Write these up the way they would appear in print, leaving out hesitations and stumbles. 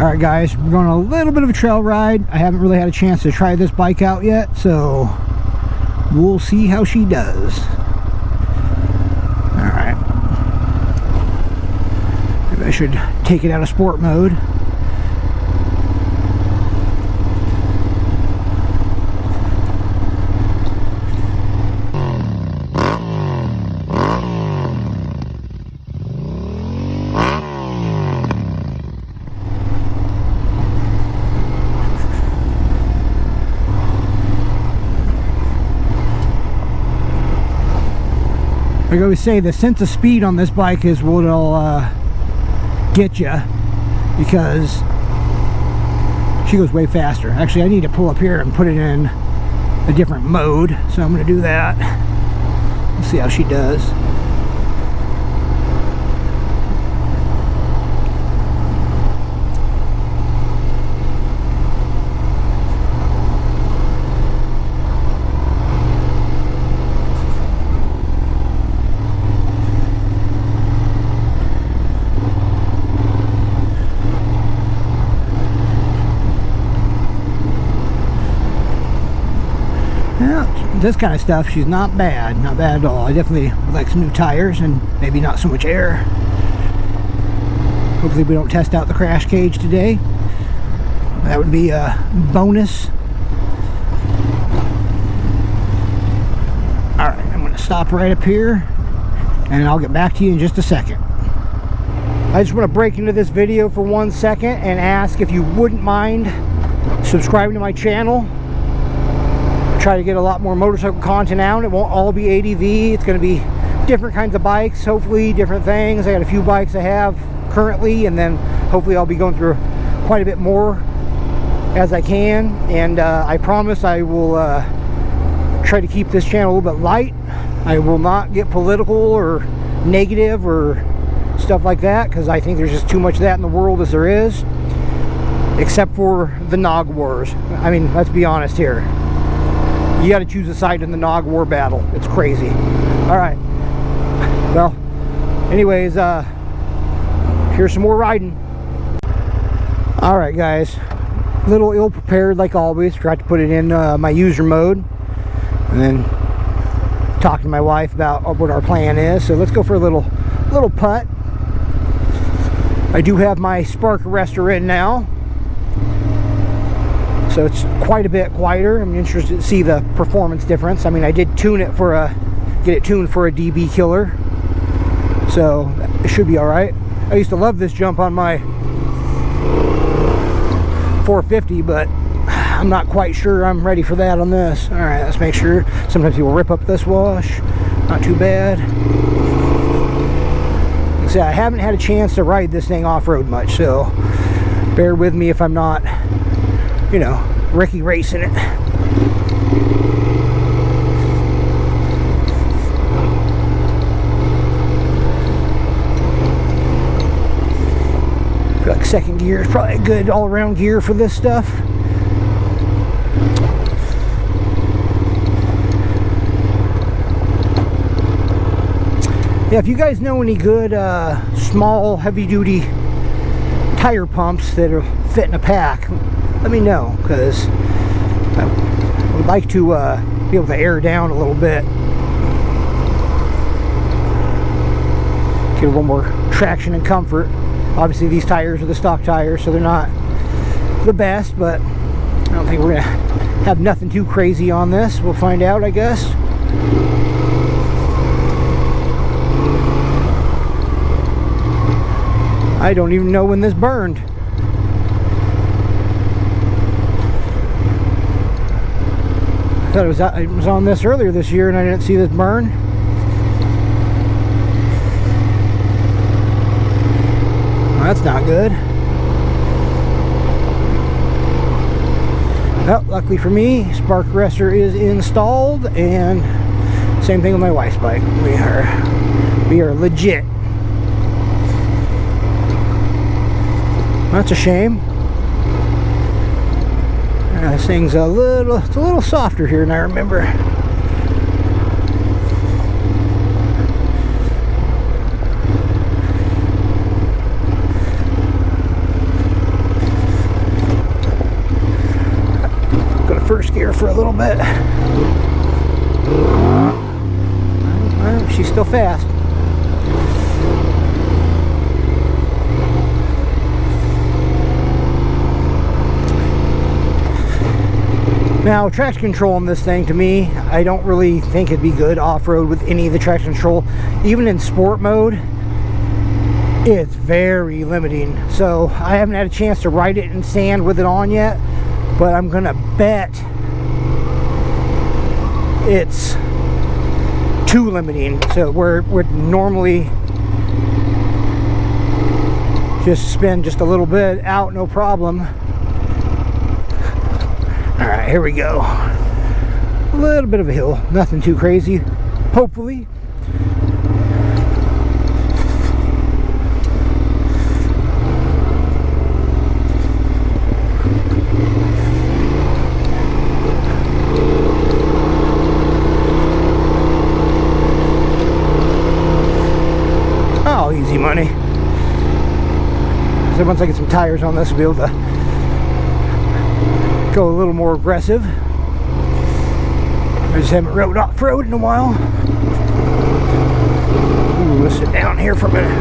Alright guys, we're going on a little bit of a trail ride. I haven't really had a chance to try this bike out yet, so we'll see how she does. Alright. Maybe I should take it out of sport mode. Like I always say, the sense of speed on this bike is what will get you, because she goes way faster. Actually, I need to pull up here and put it in a different mode, so I'm going to do that. Let's see how she does. This kind of stuff, she's not bad at all. I definitely would like some new tires and maybe not so much air. Hopefully we don't test out the crash cage today. That would be a bonus. Alright, I'm going to stop right up here and I'll get back to you in just a second. I just want to break into this video for 1 second and ask if you wouldn't mind subscribing to my channel. Try to get a lot more motorcycle content out. It won't all be ADV. It's going to be different kinds of bikes, hopefully different things. I got a few bikes I have currently, and then hopefully I'll be going through quite a bit more as I can. And I promise I will try to keep this channel a little bit light. I will not get political or negative or stuff like that, because I think there's just too much of that in the world as there is, except for the Nog Wars. I mean, let's be honest here. You got to choose a side in the Nog War battle. It's crazy. All right. Well, anyways, here's some more riding. All right, guys. A little ill-prepared like always. Tried to put it in my user mode, and then talk to my wife about what our plan is. So let's go for a little putt. I do have my spark arrestor in now, so it's quite a bit quieter. I'm interested to see the performance difference. I mean, I did tune it for get it tuned for a DB killer, so it should be all right. I used to love this jump on my 450, but I'm not quite sure I'm ready for that on this. All right, let's make sure. Sometimes people rip up this wash. Not too bad. Like I said, I haven't had a chance to ride this thing off-road much, so bear with me if I'm not, you know, Ricky racing it. I feel like second gear is probably a good all-around gear for this stuff. Yeah, if you guys know any good small heavy-duty tire pumps that are fit in a pack, let me know, because I would like to be able to air down a little bit, get a little more traction and comfort. Obviously these tires are the stock tires, so they're not the best, but I don't think we're gonna have nothing too crazy on this. We'll find out, I guess. I don't even know when this burned. I thought it was on this earlier this year and I didn't see this burn. Well, that's not good. Well, luckily for me, spark arrestor is installed, and same thing with my wife's bike. We are legit. That's a shame. This thing's it's a little softer here than I remember. bit. Well, she's still fast. Now, traction control on this thing, to me, I don't really think it'd be good off-road with any of the traction control. Even in sport mode, it's very limiting. So I haven't had a chance to ride it in sand with it on yet, but I'm gonna bet it's too limiting. So we're normally just spin just a little bit out, no problem. All right, here we go. A little bit of a hill, nothing too crazy, hopefully. Oh, easy money. So once I get some tires on this, I'll be able to go a little more aggressive. I just haven't rode off-road in a while. Ooh, let's sit down here for a minute.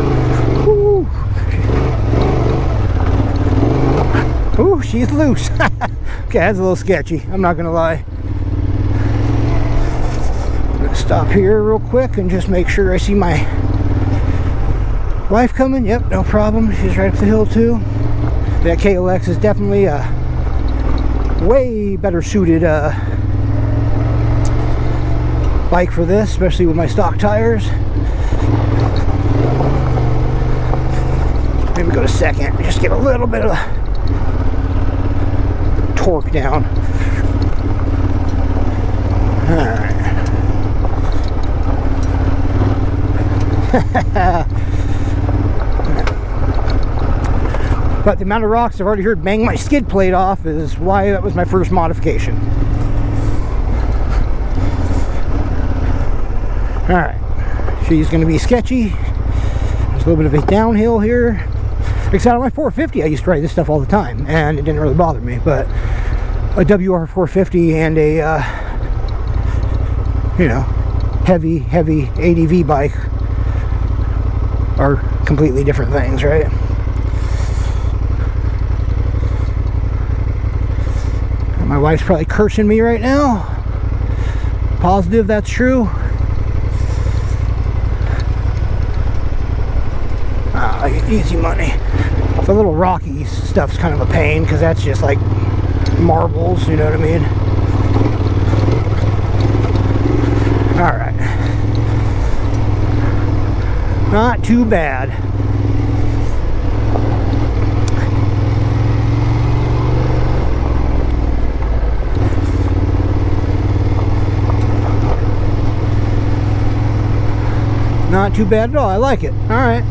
Ooh, ooh, she's loose. Okay, that's a little sketchy, I'm not gonna lie. I'm gonna stop here real quick and just make sure I see my wife coming. Yep, no problem, she's right up the hill too. That KLX is definitely a way better suited bike for this, especially with my stock tires. Maybe go to second, just get a little bit of torque down. Alright. But the amount of rocks I've already heard bang my skid plate off is why that was my first modification. Alright, she's going to be sketchy. There's a little bit of a downhill here. Like I said, on my 450 I used to ride this stuff all the time and it didn't really bother me, but a WR 450 and a you know, heavy ADV bike are completely different things, right? My wife's probably cursing me right now. Positive that's true. Easy money. The little rocky stuff's kind of a pain because that's just like marbles, you know what I mean? Alright. Not too bad. Not too bad at all. I like it. Alright.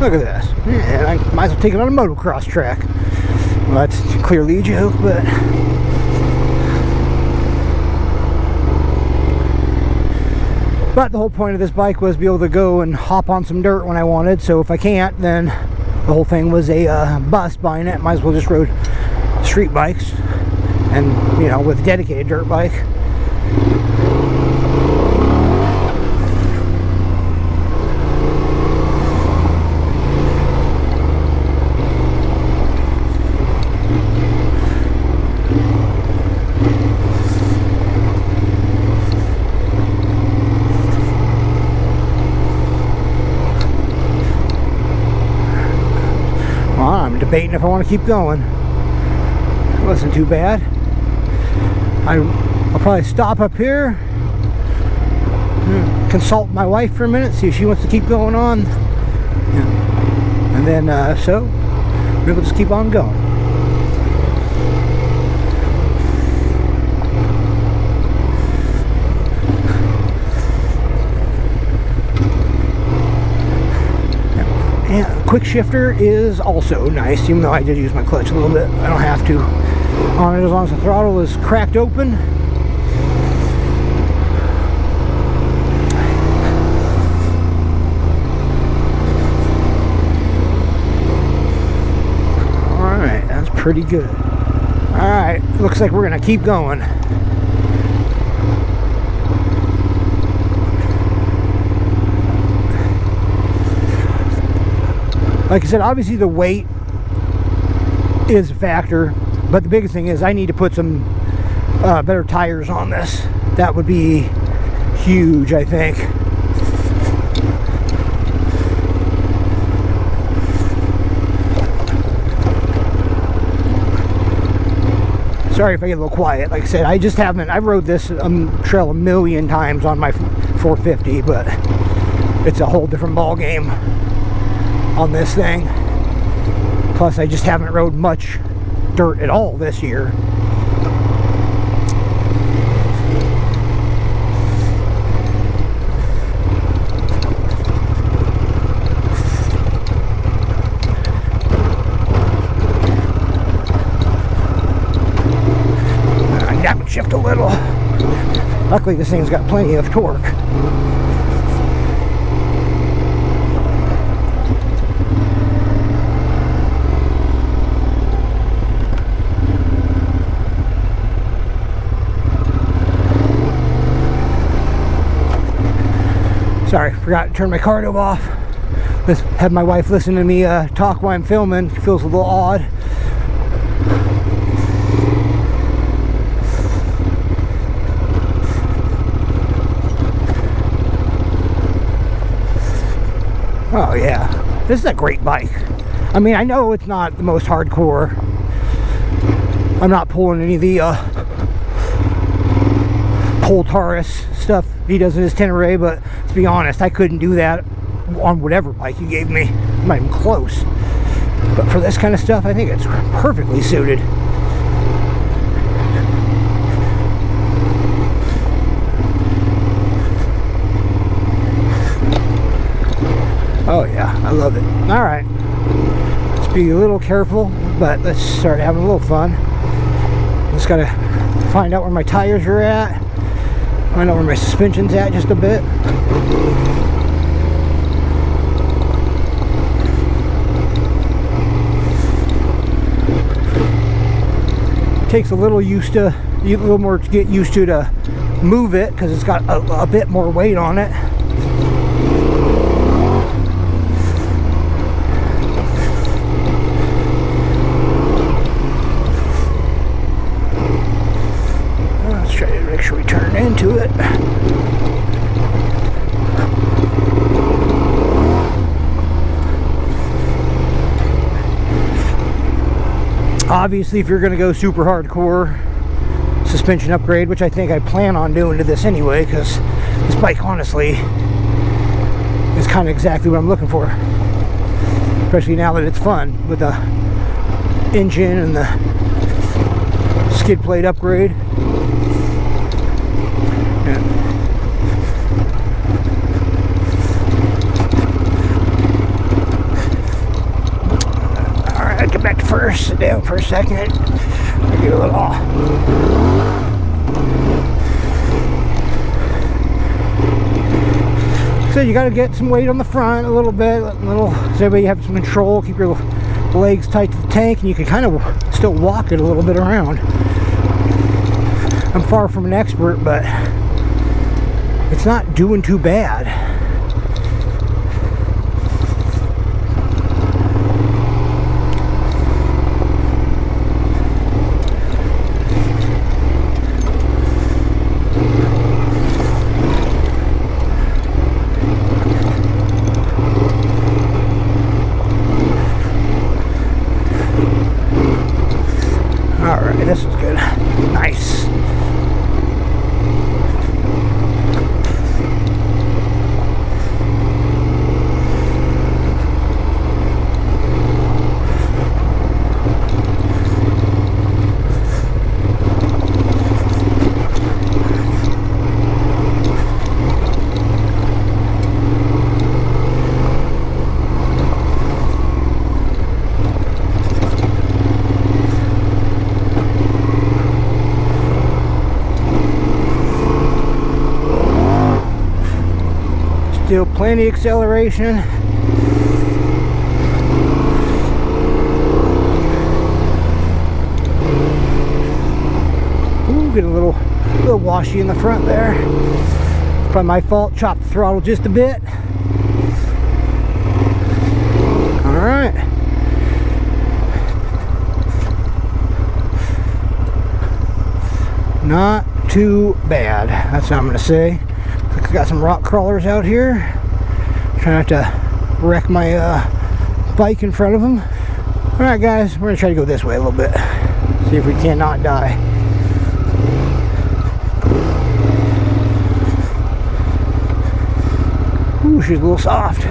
Look at this. Yeah, I might as well take it on a motocross track. Well, that's clearly a joke, but the whole point of this bike was to be able to go and hop on some dirt when I wanted. So if I can't, then the whole thing was a bust buying it. Might as well just rode street bikes and, you know, with a dedicated dirt bike. I'm debating if I want to keep going. It wasn't too bad. I'll probably stop up here, consult my wife for a minute, see if she wants to keep going on, and then so we'll just keep on going. Yeah, quick shifter is also nice, even though I did use my clutch a little bit. I don't have to on it as long as the throttle is cracked open. Alright, that's pretty good. Alright, looks like we're gonna keep going. Like I said, obviously the weight is a factor, but the biggest thing is I need to put some better tires on this. That would be huge, I think. Sorry if I get a little quiet. Like I said, I just haven't. I rode this trail a million times on my 450, but it's a whole different ball game on this thing. Plus, I just haven't rode much dirt at all this year. Shift a little. Luckily this thing's got plenty of torque. Sorry, forgot to turn my car door off. Just had my wife listen to me talk while I'm filming. It feels a little odd. Oh yeah, this is a great bike. I mean, I know it's not the most hardcore. I'm not pulling any of the Pol Taurus stuff he does in his Tenere, but to be honest, I couldn't do that on whatever bike you gave me. I'm not even close. But for this kind of stuff, I think it's perfectly suited. Oh yeah, I love it. All right, let's be a little careful, but let's start having a little fun. Just gotta find out where my tires are at, find out where my suspension's at just a bit. Takes a little more to get used to move it, because it's got a bit more weight on it. Into it. Obviously, if you're going to go super hardcore suspension upgrade, which I think I plan on doing to this anyway, because this bike honestly is kind of exactly what I'm looking for, especially now that it's fun with the engine and the skid plate upgrade. First, sit down for a second. Get a little off. So you got to get some weight on the front a little bit, so that way you have some control. Keep your legs tight to the tank, and you can kind of still walk it a little bit around. I'm far from an expert, but it's not doing too bad. This is good. Nice. Still plenty of acceleration. little washy in the front there. Probably my fault. Chopped the throttle just a bit. Alright. Not too bad. That's what I'm going to say. I got some rock crawlers out here. Trying not to wreck my bike in front of them. Alright guys, we're going to try to go this way a little bit. See if we cannot die. Ooh, she's a little soft.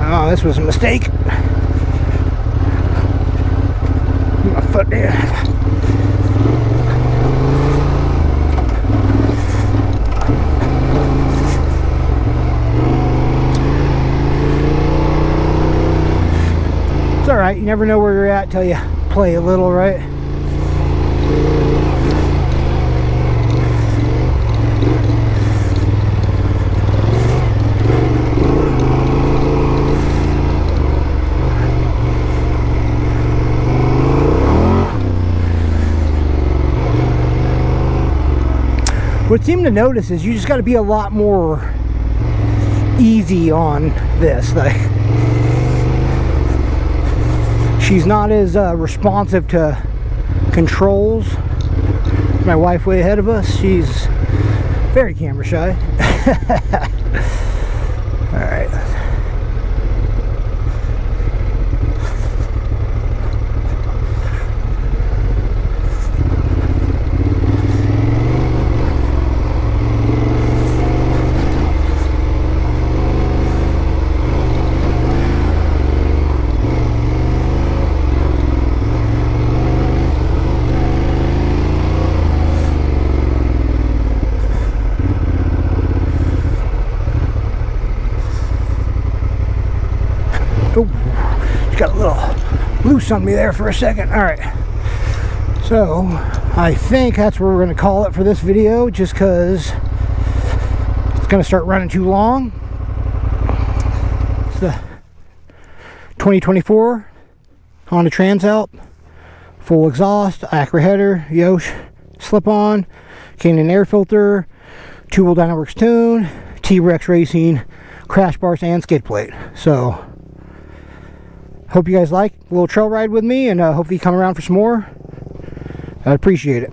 Oh, this was a mistake. My foot there. It's alright, you never know where you're at till you play a little, right? What I seem to notice is you just got to be a lot more easy on this. Like, she's not as responsive to controls. My wife way ahead of us. She's very camera shy. All right. Oh, got a little loose on me there for a second. All right, so I think that's where we're going to call it for this video, just because it's going to start running too long. It's the 2024 Honda Transalp, full exhaust, Acura header, Yosh slip-on, Canyon air filter, two-wheel Dynaworks tune, T-Rex Racing, crash bars, and skid plate. So hope you guys like a little trail ride with me, and hopefully you come around for some more. I'd appreciate it.